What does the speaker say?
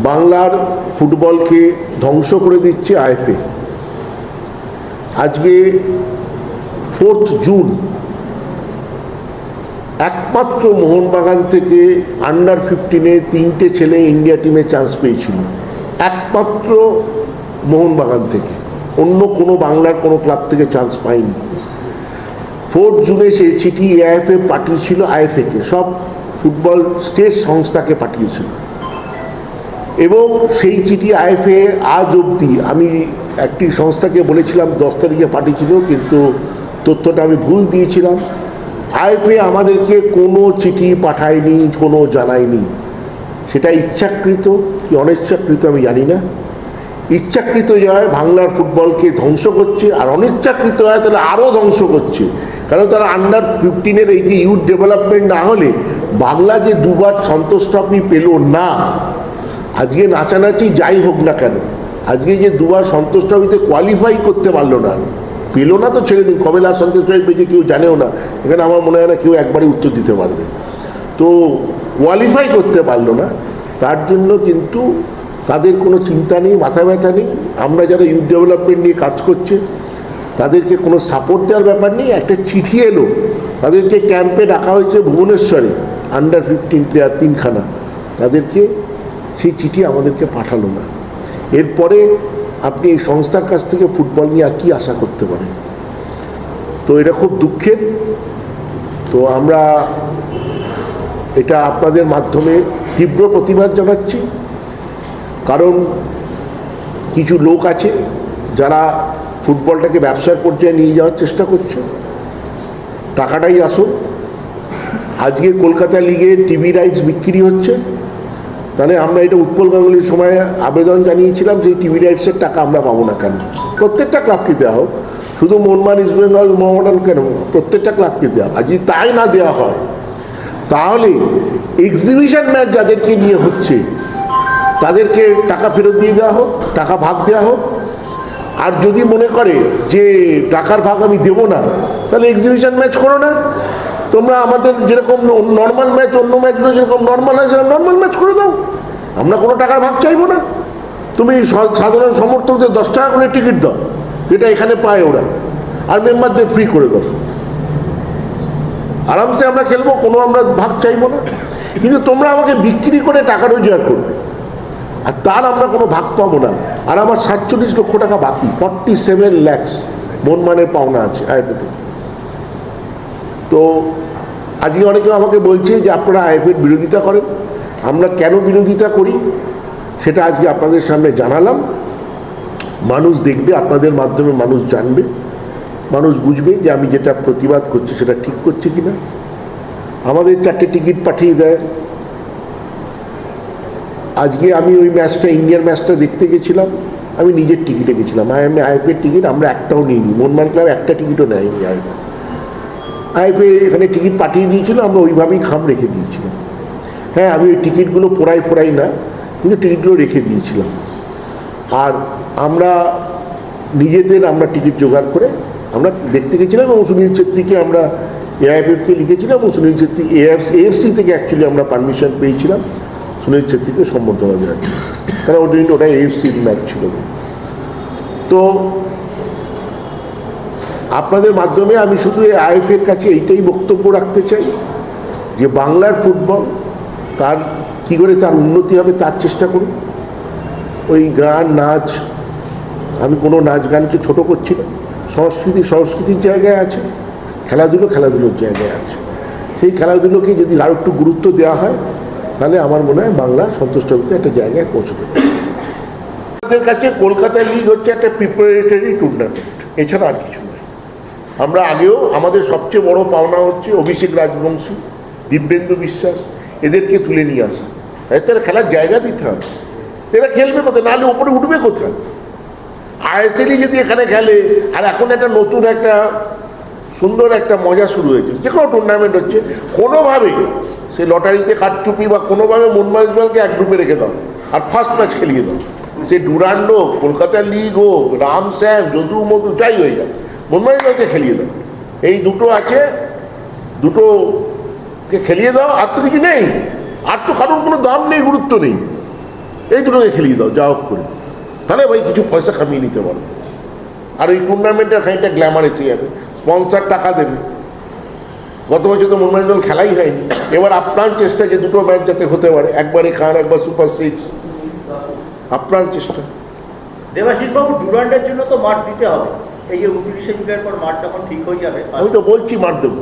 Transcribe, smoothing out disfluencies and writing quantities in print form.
বাংলার ফুটবলকে ধ্বংস করে দিচ্ছে আইএফএ। আজকে 4 জুন একমাত্র মোহনবাগান থেকে আন্ডার 15-এ 3টে ছেলে ইন্ডিয়া টিমে চান্স পেয়েছিল, একমাত্র মোহনবাগান থেকে। অন্য কোনো বাংলার কোনো ক্লাব থেকে চান্স পায়নি। 4 জুনে সে চিঠি এআইএফএ পাঠিয়েছিল, আইএফএকে সব ফুটবল স্টেট সংস্থাকে পাঠিয়েছিল, এবং সেই চিঠি আইএফএ আজ অবধি, আমি একটি সংস্থাকে বলেছিলাম 10 তারিখে পাঠিয়েছিল, কিন্তু তথ্যটা আমি ভুল দিয়েছিলাম। আইএফএ আমাদেরকে কোনো চিঠি পাঠায়নি, কোনো জানায়নি। সেটা ইচ্ছাকৃত কি অনিচ্ছাকৃত আমি জানি না। ইচ্ছাকৃত হয় বাংলার ফুটবলকে ধ্বংস করছে, আর অনিচ্ছাকৃত হয় তাহলে আরও ধ্বংস করছে। কারণ তারা আন্ডার 15-এর এই যে ইউথ ডেভেলপমেন্ট না হলে বাংলা যে দুবার সন্তোষ ট্রফি পেল না, আজকে নাচানাচি যাই হোক না কেন, আজকে যে দুবার সন্তোষ ট্রফিতে কোয়ালিফাই করতে পারলো না, পেল না তো ছেড়ে দিন, কবে লাস্ট সন্তোষ ট্রফি পেয়েছে কেউ জানেও না। এখানে আমার মনে হয় না কেউ একবারই উত্তর দিতে পারবে। তো কোয়ালিফাই করতে পারলো না, তার জন্য কিন্তু তাদের কোনো চিন্তা নেই, মাথা ব্যথা নেই। আমরা যারা ইউথ ডেভেলপমেন্ট নিয়ে কাজ করছে তাদেরকে কোনো সাপোর্ট দেওয়ার ব্যাপার নেই। একটা চিঠি এলো, তাদেরকে ক্যাম্পে ডাকা হয়েছে ভুবনেশ্বরে, আন্ডার 15 প্লেয়ার 3খানা, তাদেরকে সেই চিঠি আমাদেরকে পাঠালো না। এরপরে আপনি এই সংস্থার কাছ থেকে ফুটবল নিয়ে আর কি আশা করতে পারেন? তো এটা খুব দুঃখের। তো আমরা এটা আপনাদের মাধ্যমে তীব্র প্রতিবাদ জানাচ্ছি, কারণ কিছু লোক আছে যারা ফুটবলটাকে ব্যবসার পর্যায়ে নিয়ে যাওয়ার চেষ্টা করছে। টাকাটাই আসুন। আজকে কলকাতা লিগের টিভি রাইটস বিক্রি হচ্ছে, তাহলে আমরা এটা উৎপল গাঙ্গুলির সময় আবেদন জানিয়েছিলাম যে টিভি রাইটসের টাকা আমরা পাবো না কেন? প্রত্যেকটা ক্লাবকে দেওয়া হোক, শুধু মোহনবাগান, ইস্ট বেঙ্গল, মোহামেডান কেন, প্রত্যেকটা ক্লাবকে দেওয়া হোক। আর যদি তাই না দেওয়া হয় তাহলে এক্সিবিশন ম্যাচ যাদেরকে নিয়ে হচ্ছে তাদেরকে টাকা ফেরত দিয়ে দেওয়া হোক, টাকা ভাগ দেওয়া হোক। আর যদি মনে করে যে টাকার ভাগ আমি দেবো না, তাহলে এক্সিবিশন ম্যাচ করো না। তোমরা আমাদের যেরকম নর্মাল ম্যাচ, অন্য ম্যাচগুলো যেরকম নর্মাল হয় সেরকম নর্মাল ম্যাচ করে দাও, আমরা কোনো টাকার ভাগ চাইবো না। তুমি সাধারণ সমর্থকদের 10 টাকা করে টিকিট দাও, যেটা এখানে পায় ওরা, আর মেম্বারদের ফ্রি করে দাও, আরামসে আমরা খেলবো, কোনো আমরা ভাগ চাইবো না। কিন্তু তোমরা আমাকে বিক্রি করে টাকা রোজগার করবে, আর তার আমরা কোনো ভাগ পাবো না। আর আমার 47 লক্ষ টাকা বাকি, 47 lakhs মোহনবাগানের পাওনা আছে আইএফএ। তো আজকে অনেকে আমাকে বলছে যে আপনারা আইএফএর বিরোধিতা করেন। আমরা কেন বিরোধিতা করি সেটা আজকে আপনাদের সামনে জানালাম। মানুষ দেখবে, আপনাদের মাধ্যমে মানুষ জানবে, মানুষ বুঝবে যে আমি যেটা প্রতিবাদ করছি সেটা ঠিক করছি কিনা। আমাদের 4টে টিকিট পাঠিয়ে দেয়। আজকে আমি ওই ম্যাচটা, ইন্ডিয়ার ম্যাচটা দেখতে গেছিলাম, আমি নিজের টিকিটে গেছিলাম। আইএফএর টিকিট আমরা একটাও নিইনি, মোহনবাগান ক্লাব একটা টিকিটও নেয়নি। আইএফএ এখানে টিকিট পাঠিয়ে দিয়েছিল, আমরা ওইভাবেই খাম রেখে দিয়েছিলাম। হ্যাঁ, আমি ওই টিকিটগুলো পোড়াই না, কিন্তু টিকিটগুলো রেখে দিয়েছিলাম। আর আমরা নিজেদের আমরা টিকিট জোগাড় করে আমরা দেখতে গেছিলাম, এবং সুনীল ছেত্রীকে আমরা এআইএফএফকে লিখেছিলাম, এবং সুনীল ছেত্রী এএফসি থেকে অ্যাকচুয়ালি আমরা পারমিশন পেয়েছিলাম সুনীল ছেত্রীকে সম্বর্ধনা দেওয়ার জন্য, কারণ ওটা এএফসির ম্যাচ ছিল। তো আপনাদের মাধ্যমে আমি শুধু এই আইএফএর কাছে এইটাই বক্তব্য রাখতে চাই যে বাংলার ফুটবল তার কী করে তার উন্নতি হবে তার চেষ্টা করুন। ওই গান নাচ, আমি কোনো নাচ গানকে ছোট করছি না, সংস্কৃতির জায়গায় আছে, খেলাধুলোর জায়গায় আছে। সেই খেলাধুলোকে যদি আরও একটু গুরুত্ব দেওয়া হয় তাহলে আমার মনে হয় বাংলা সন্তুষ্ট হতে একটা জায়গায় পৌঁছতে পারে। আমাদের কাছে কলকাতা লিগ হচ্ছে একটা প্রিপারেটরি টুর্নামেন্ট, এছাড়া আর কিছু নয়। আমরা আগেও, আমাদের সবচেয়ে বড় পাওনা হচ্ছে অভিষেক রাজবংশী, দিব্যেন্দু বিশ্বাস, এদেরকে তুলে নিয়ে আসা। তারা খেলার জায়গা দিতে হবে। এরা খেলবে কোথায়, নাহলে ওপরে উঠবে কোথায়? আইএসএলই যদি এখানে খেলে, আর এখন একটা নতুন একটা সুন্দর একটা মজা শুরু হয়েছে, যে কোনো টুর্নামেন্ট হচ্ছে, কোনোভাবে সে লটারিতে কারচুপি বা কোনোভাবে মোহনবাগানকে এক গ্রুপে রেখে দাও আর ফার্স্ট ম্যাচ খেলিয়ে দাও। সে ডুরান্ড হোক, কলকাতা লিগ হোক, রাম শ্যাম, যদু মধু, যাই হয়ে যায়, মোহনবাগানকে খেলিয়ে দাও। এই দুটো আছে, দুটোকে খেলিয়ে দাও, আর তো কিছু নেই, আর তো কারোর কোনো দাম নেই, গুরুত্ব নেই। এই দুটোকে খেলিয়ে দাও যা হোক করে, তাহলে ভাই কিছু পয়সা কামিয়ে নিতে পারো। আর এই টুর্নামেন্টের খানিকটা গ্ল্যামার এসে যাবে, স্পন্সার টাকা দেবে। গত বছর তো মোহনবাগান দল খেলাই হয়নি, এবার আপ্রাণ চেষ্টা যে দুটো ম্যাচ যাতে হতে পারে, একবারে খান একবার সুপার সিক্স, আপ্রাণ চেষ্টা। দেবাশিস বাবু, ডুরান্ডের জন্য তো মাঠ দিতে হবে, এই যে 29শে জুলাইয়ের পর মাঠ যখন ঠিক হয়ে যাবে। আমি তো বলছি মাঠ দেবো।